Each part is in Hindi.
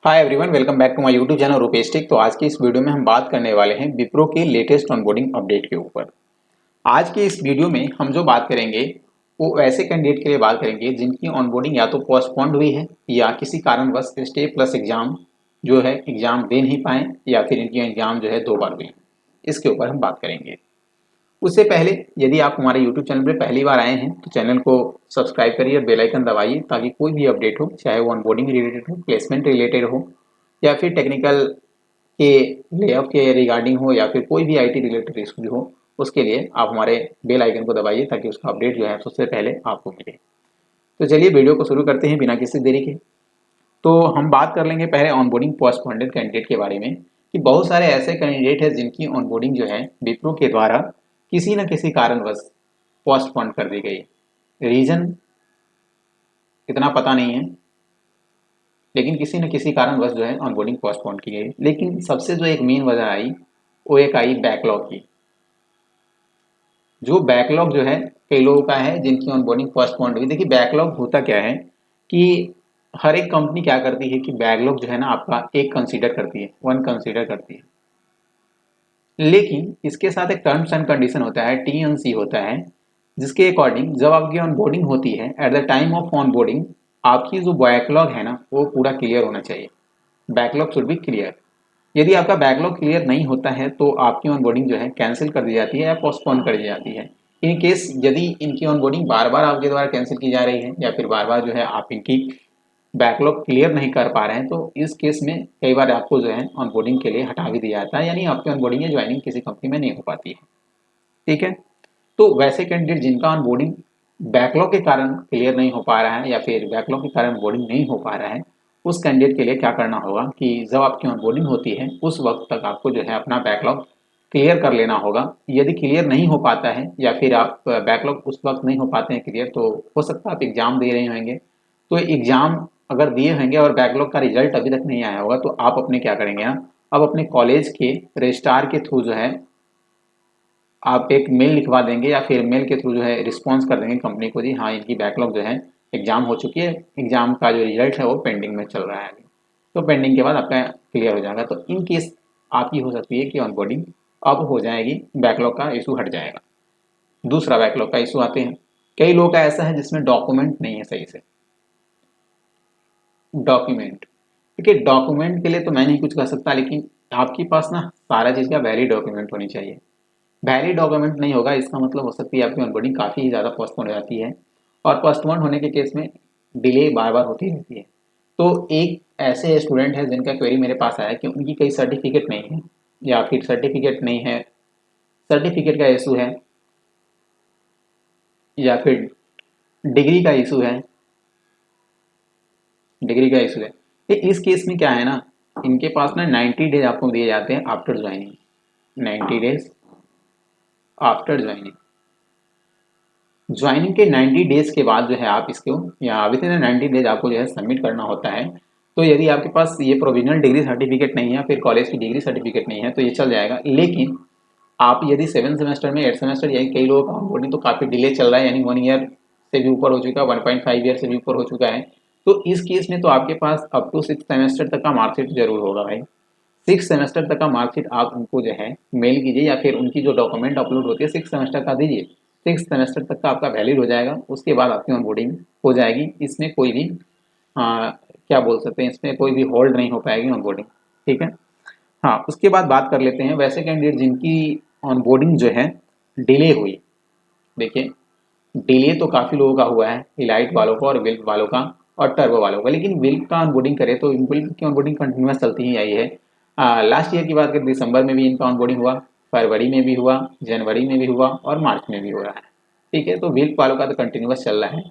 Hi everyone, welcome back to my YouTube channel Rupesh tech. तो आज की इस वीडियो में हम बात करने वाले हैं विप्रो के लेटेस्ट ऑनबोर्डिंग अपडेट के ऊपर। आज की इस वीडियो में हम जो बात करेंगे वो ऐसे कैंडिडेट के लिए बात करेंगे जिनकी ऑनबोर्डिंग या तो पोस्टपोन्ड हुई है या किसी कारणवश स्टे प्लस एग्जाम जो है एग्जाम दे नहीं पाए या फिर इनकी एग्जाम जो है 2 बार हुई। इसके ऊपर हम बात करेंगे। उससे पहले यदि आप हमारे यूट्यूब चैनल पर पहली बार आए हैं तो चैनल को सब्सक्राइब करिए और बेल आइकन दबाइए ताकि कोई भी अपडेट हो, चाहे वो ऑनबोर्डिंग रिलेटेड हो, प्लेसमेंट रिलेटेड हो या फिर टेक्निकल के लेआउट के रिगार्डिंग हो या फिर कोई भी आईटी रिलेटेड इशू हो, उसके लिए आप हमारे बेल आइकन को दबाइए ताकि उसका अपडेट जो है सबसे पहले आपको मिले। तो चलिए वीडियो को शुरू करते हैं बिना किसी देरी के। तो हम बात कर लेंगे पहले ऑनबोर्डिंग पोस्टपोन्डेड कैंडिडेट के बारे में कि बहुत सारे ऐसे कैंडिडेट हैं जिनकी ऑनबोर्डिंग जो है विप्रो के द्वारा किसी न किसी कारणवश पोस्टपोन कर दी गई। रीजन इतना पता नहीं है, लेकिन किसी न किसी कारणवश जो है ऑनबोर्डिंग पोस्टपोन की गई। लेकिन सबसे जो एक मेन वजह आई वो एक आई बैकलॉग की। जो बैकलॉग जो है कई लोगों का है जिनकी ऑनबोर्डिंग पोस्टपोन हुई। देखिए बैकलॉग होता क्या है कि हर एक कंपनी क्या करती है कि बैकलॉग जो है ना आपका एक कंसीडर करती है, वन कंसीडर करती है। लेकिन इसके साथ एक टर्म्स एंड कंडीशन होता है, टीएनसी होता है, जिसके अकॉर्डिंग जब आपकी ऑनबोर्डिंग होती है at the time of onboarding आपकी जो बैकलॉग है ना वो पूरा क्लियर होना चाहिए। Backlog should be clear. यदि आपका बैकलॉग क्लियर नहीं होता है तो आपकी ऑनबोर्डिंग जो है कैंसिल कर दी जाती है या पोस्टपोन कर दी जाती है। इन केस यदि इनकी ऑनबोर्डिंग बार बार आपके द्वारा कैंसिल की जा रही है या फिर बार बार जो है आप इनकी बैकलॉग क्लियर नहीं कर पा रहे हैं तो इस केस में कई बार आपको जो है ऑनबोर्डिंग के लिए हटा भी दिया जाता है, यानी आपकी ऑनबोर्डिंग या ज्वाइनिंग किसी कंपनी में नहीं हो पाती है। ठीक है, तो वैसे कैंडिडेट जिनका ऑनबोर्डिंग बैकलॉग के कारण क्लियर नहीं हो पा रहा है या फिर बैकलॉग के कारण ऑनबोर्डिंग नहीं हो पा रहा है, उस कैंडिडेट के लिए क्या करना होगा कि जब आपकी ऑनबोर्डिंग होती है उस वक्त तक आपको जो है अपना बैकलॉग क्लियर कर लेना होगा। यदि क्लियर नहीं हो पाता है या फिर आप बैकलॉग उस वक्त नहीं हो पाते हैं क्लियर, तो हो सकता है आप एग्जाम दे रहे होंगे। तो एग्जाम अगर दिए होंगे और बैकलॉग का रिजल्ट अभी तक नहीं आया होगा तो आप अपने क्या करेंगे ना, अब अपने कॉलेज के रजिस्ट्रार के थ्रू जो है आप एक मेल लिखवा देंगे या फिर मेल के थ्रू जो है रिस्पॉन्स कर देंगे कंपनी को, जी हाँ इनकी बैकलॉग जो है एग्जाम हो चुकी है, एग्जाम का जो रिजल्ट है वो पेंडिंग में चल रहा है अभी। तो पेंडिंग के बाद आपका क्लियर हो जाएगा। तो इन केस आपकी हो सकती है कि ऑनबोर्डिंग अब हो जाएगी, बैकलॉग का इशू हट जाएगा। दूसरा बैकलॉग का इशू आते हैं, कई लोगों का ऐसा है जिसमें डॉक्यूमेंट नहीं है सही से। डॉक्यूमेंट, देखिए डॉक्यूमेंट के लिए तो मैं नहीं कुछ कर सकता, लेकिन आपके पास ना सारा चीज़ का वैलिड डॉक्यूमेंट होनी चाहिए। वैलिड डॉक्यूमेंट नहीं होगा इसका मतलब हो सकती है आपकी ऑनबोर्डिंग काफ़ी ही ज़्यादा पोस्टपोन हो जाती है और पोस्टपोन होने के केस में डिले बार बार होती रहती है। तो एक ऐसे स्टूडेंट है जिनका क्वेरी मेरे पास आया कि उनकी कई सर्टिफिकेट नहीं है या फिर सर्टिफिकेट नहीं है, सर्टिफिकेट का इशू है या फिर डिग्री का इशू है, डिग्री का इशू है। तो इस केस में क्या है ना, इनके पास ना 90 डेज आपको दिए जाते हैं after joining. 90 days after joining, joining के 90 डेज के बाद जो है आप इसको या विद इन 90 डेज आपको जो है सबमिट करना होता है। तो यदि आपके पास ये प्रोविजनल डिग्री सर्टिफिकेट नहीं है, फिर कॉलेज की डिग्री सर्टिफिकेट नहीं है तो ये चल जाएगा। लेकिन आप यदि 7 सेमेस्टर में 8 सेमेस्टर यानी कई लोगों का ऑनबोर्डिंग तो काफ़ी डिले चल रहा है, यानी 1 ईयर से भी ऊपर हो चुका है, 1.5 ईयर से भी ऊपर हो चुका है, तो इस केस में तो आपके पास अप टू 6 सेमेस्टर तक का मार्कशीट जरूर होगा भाई। 6 सेमेस्टर तक का मार्कशीट आप उनको जो है मेल कीजिए या फिर उनकी जो डॉक्यूमेंट अपलोड होती है 6 सेमेस्टर का दीजिए। 6 सेमेस्टर तक का आपका वैलिड हो जाएगा, उसके बाद आपकी ऑनबोर्डिंग हो जाएगी। इसमें कोई भी क्या बोल सकते हैं, इसमें कोई भी होल्ड नहीं हो पाएगी ऑनबोर्डिंग। ठीक है, हाँ उसके बाद बात कर लेते हैं वैसे कैंडिडेट जिनकी ऑनबोर्डिंग जो है डिले हुई। देखिए डिले तो काफ़ी लोगों का हुआ है, इलाइट वालों का और विल्क वालों का और टर्बो वालों का। लेकिन विल्क का ऑनबोर्डिंग करें तो विल्क की ऑनबोर्डिंग कंटिन्यूस चलती ही आई है। लास्ट ईयर की बात करें दिसंबर में भी इनका ऑनबोर्डिंग हुआ, फरवरी में भी हुआ, जनवरी में भी हुआ और मार्च में भी हो रहा है। ठीक है, तो विल्क वालों का तो कंटिन्यूस चल रहा है।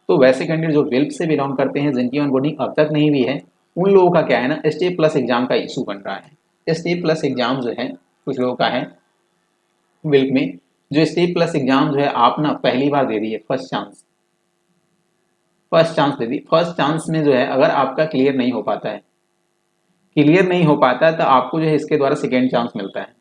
तो वैसे कैंडिडेट जो विल्क से बिलोंग करते हैं जिनकी ऑनबोर्डिंग अब तक नहीं हुई है, उन लोगों का क्या है ना, स्टे प्लस एग्जाम का इशू बन रहा है। स्टे प्लस एग्जाम जो है कुछ लोगों का है विल्क में, जो स्टे प्लस एग्जाम जो है आप ना पहली बार दे दिए, फर्स्ट चांस, फर्स्ट चांस दे दी। फर्स्ट चांस में जो है अगर आपका क्लियर नहीं हो पाता है, क्लियर नहीं हो पाता है तो आपको जो है इसके द्वारा सेकेंड चांस मिलता है।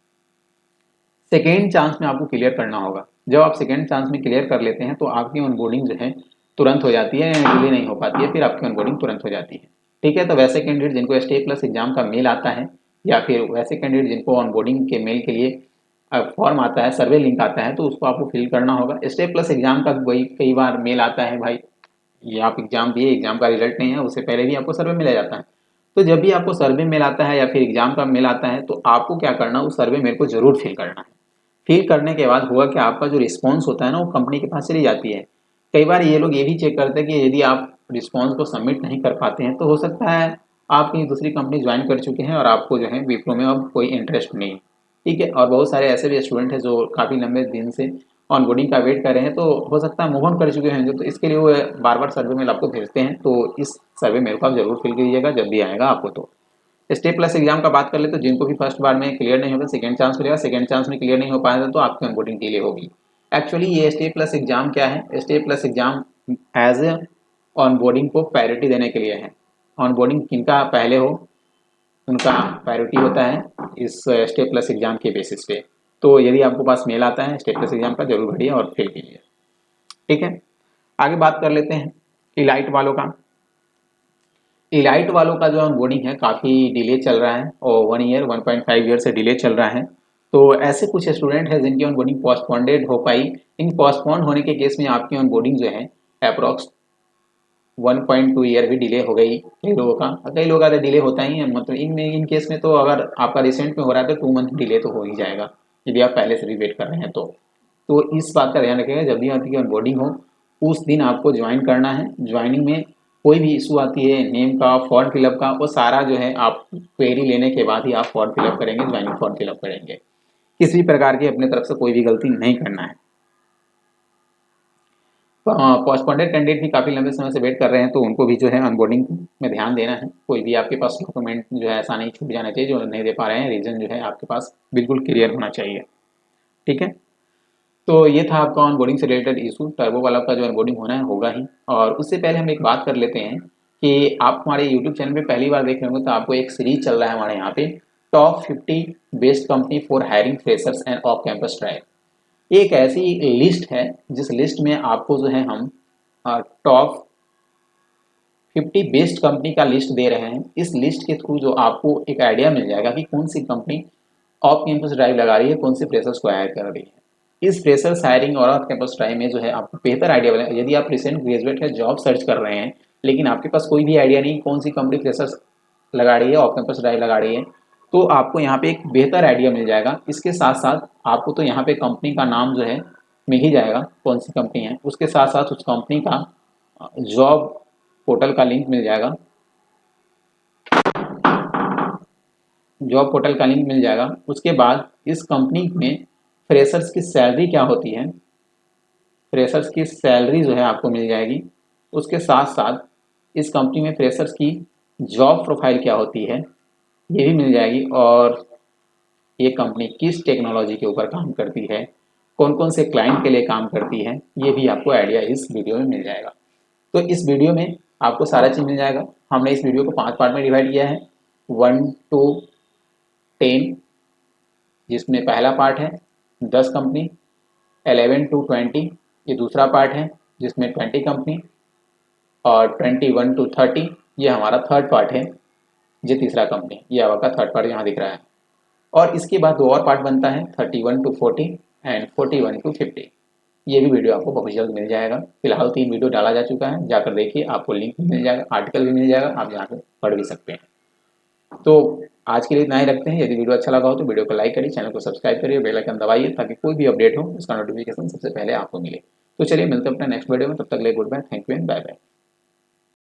सेकेंड चांस में आपको क्लियर करना होगा। जब आप सेकेंड चांस में क्लियर कर लेते हैं तो आपकी ऑनबोर्डिंग जो है तुरंत हो जाती है, डिले नहीं हो पाती है, फिर आपकी ऑनबोर्डिंग तुरंत हो जाती है। ठीक है, तो वैसे कैंडिडेट जिनको स्टे प्लस एग्जाम का मेल आता है या फिर वैसे कैंडिडेट जिनको ऑनबोर्डिंग के मेल के लिए फॉर्म आता है, सर्वे लिंक आता है, तो उसको आपको फिल करना होगा। स्टे प्लस एग्जाम का वही कई बार मेल आता है, भाई ये आप एग्जाम दिए, एग्जाम का रिजल्ट नहीं है, उससे पहले भी आपको सर्वे मिल जाता है। तो जब भी आपको सर्वे मेल आता है या फिर एग्जाम का मेल आता है तो आपको क्या करना, उस सर्वे मेल को जरूर फिल करना है। फिल करने के बाद हुआ कि आपका जो रिस्पॉन्स होता है ना, वो कंपनी के पास चली जाती है। कई बार ये लोग ये भी चेक करते हैं कि यदि आप रिस्पॉन्स को सबमिट नहीं कर पाते हैं तो हो सकता है आप कहीं दूसरी कंपनी ज्वाइन कर चुके हैं और आपको जो है विप्रो में अब कोई इंटरेस्ट नहीं है। ठीक है, और बहुत सारे ऐसे भी स्टूडेंट हैं जो काफ़ी लंबे दिन से ऑनबोर्डिंग का वेट कर रहे हैं, तो हो सकता है मूव ऑन कर चुके हैं जो, तो इसके लिए वो बार बार सर्वे मेल आपको भेजते हैं। तो इस सर्वे मेल को आप जरूर फिल कीजिएगा जब भी आएगा आपको। तो स्टे प्लस एग्जाम का बात कर ले तो जिनको भी फर्स्ट बार में क्लियर नहीं होगा, सेकंड चांस मिलेगा, सेकंड चांस में क्लियर नहीं हो पाएगा तो आपकी ऑनबोर्डिंग डिले होगी। एक्चुअली ये स्टे प्लस एग्जाम क्या है, stay plus exam as a onboarding को प्रायोरिटी देने के लिए है। ऑनबोर्डिंग किनका पहले हो उनका प्रायोरिटी होता है इस स्टे प्लस एग्जाम के बेसिस पे। तो यदि आपको पास मेल आता है स्टे प्लस एग्जाम का, जरूर भरिए और फिल कीजिए। ठीक है, आगे बात कर लेते हैं इलाइट वालों का। इलाइट वालों का जो ऑनबोर्डिंग है काफ़ी डिले चल रहा है और 1 ईयर 1.5 ईयर से डिले चल रहा है। तो ऐसे कुछ स्टूडेंट हैं जिनकी ऑनबोर्डिंग पोस्टपोन्डेड हो पाई। इन पोस्टपोन होने के केस में आपकी ऑनबोर्डिंग जो है अप्रॉक्स 1.2 ईयर भी डिले हो गई कई लोगों का। कई लोगों का डिले होता ही है, मतलब इन केस में तो अगर आपका रिसेंट में हो रहा है तो 2 मंथ डिले तो हो ही जाएगा यदि आप पहले से भी वेट कर रहे हैं तो इस बात का ध्यान रखिएगा जब भी आपकी ऑनबोर्डिंग हो उस दिन आपको ज्वाइन करना है। ज्वाइनिंग में कोई भी इशू आती है नेम का, फॉर्म फिलअप का, वो सारा जो है आप क्वेरी लेने के बाद ही आप फॉर्म फिलअप करेंगे, ज्वाइनिंग फॉर्म फिलअप करेंगे। किसी भी प्रकार की अपनी तरफ से कोई भी गलती नहीं करना है। पोस्टपोन्डेड कैंडिडेट भी काफ़ी लंबे समय से वेट कर रहे हैं तो उनको भी जो है ऑनबोर्डिंग में ध्यान देना है। कोई भी आपके पास डॉक्यूमेंट जो है ऐसा नहीं छूट जाना चाहिए जो नहीं दे पा रहे हैं, रीज़न जो है आपके पास बिल्कुल क्लियर होना चाहिए। ठीक है, तो ये था आपका ऑनबोर्डिंग से रिलेटेड इशू। टर्बो वाला का जो ऑनबोर्डिंग होना है होगा ही। और उससे पहले हम एक बात कर लेते हैं कि आप हमारे यूट्यूब चैनल पे पहली बार देख रहे होंगे तो आपको एक सीरीज चल रहा है हमारे यहाँ पे, top 50 best company for hiring freshers end off campus drive. ये एक ऐसी लिस्ट है जिस लिस्ट में आपको जो है हम टॉप 50 बेस्ट कंपनी का लिस्ट दे रहे हैं। इस लिस्ट के थ्रू जो आपको एक आइडिया मिल जाएगा कि कौन सी कंपनी ऑफ कैंपस ड्राइव लगा रही है, कौन से फ्रेशर्स को हायर कर रही है। इस फ्रेशर्स हायरिंग और ऑफ कैंपस ड्राइव में जो है आपको बेहतर आइडिया बनेगा। यदि आप रिसेंट ग्रेजुएट है, जॉब सर्च कर रहे हैं लेकिन आपके पास कोई भी आइडिया नहीं कौन सी कंपनी फ्रेशर्स लगा रही है, ऑफ कैंपस ड्राइव लगा रही है, तो आपको यहाँ पे एक बेहतर आइडिया मिल जाएगा। इसके साथ साथ आपको तो यहाँ पे कंपनी का नाम जो है मिल ही जाएगा कौन सी कंपनी है, उसके साथ साथ उस कंपनी का जॉब पोर्टल का लिंक मिल जाएगा, जॉब पोर्टल का लिंक मिल जाएगा। उसके बाद इस कंपनी में फ्रेशर्स की सैलरी क्या होती है, फ्रेशर्स की सैलरी जो है आपको मिल जाएगी। उसके साथ साथ इस कंपनी में फ्रेशर्स की जॉब प्रोफाइल क्या होती है ये भी मिल जाएगी, और ये कंपनी किस टेक्नोलॉजी के ऊपर काम करती है, कौन कौन से क्लाइंट के लिए काम करती है, ये भी आपको आइडिया इस वीडियो में मिल जाएगा। तो इस वीडियो में आपको सारा चीज़ मिल जाएगा। हमने इस वीडियो को 5 पार्ट में डिवाइड किया है, 1 to 10, जिसमें पहला पार्ट है 10 कंपनी, 11 to 20 ये दूसरा पार्ट है जिसमें 20 कंपनी, और 21 to 30 ये हमारा थर्ड पार्ट है, ये तीसरा कंपनी, ये आपका थर्ड पार्ट यहाँ दिख रहा है। और इसके बाद 2 और पार्ट बनता है 31 to 40 एंड 41 to 50। ये भी वीडियो आपको बहुत जल्द मिल जाएगा। फिलहाल 3 वीडियो डाला जा चुका है, जाकर देखिए, आपको लिंक भी मिल जाएगा, आर्टिकल भी मिल जाएगा, आप जाकर पढ़ भी सकते हैं। तो आज के लिए इतना ही रखते हैं। यदि वीडियो अच्छा लगा हो तो वीडियो को लाइक करिए, चैनल को सब्सक्राइब करिए, बेल आइकन दबाइए ताकि कोई भी अपडेट हो उसका नोटिफिकेशन सबसे पहले आपको मिले। तो चलिए मिलते हैं अपने नेक्स्ट वीडियो में, तब तक के लिए goodbye, thank you and bye bye.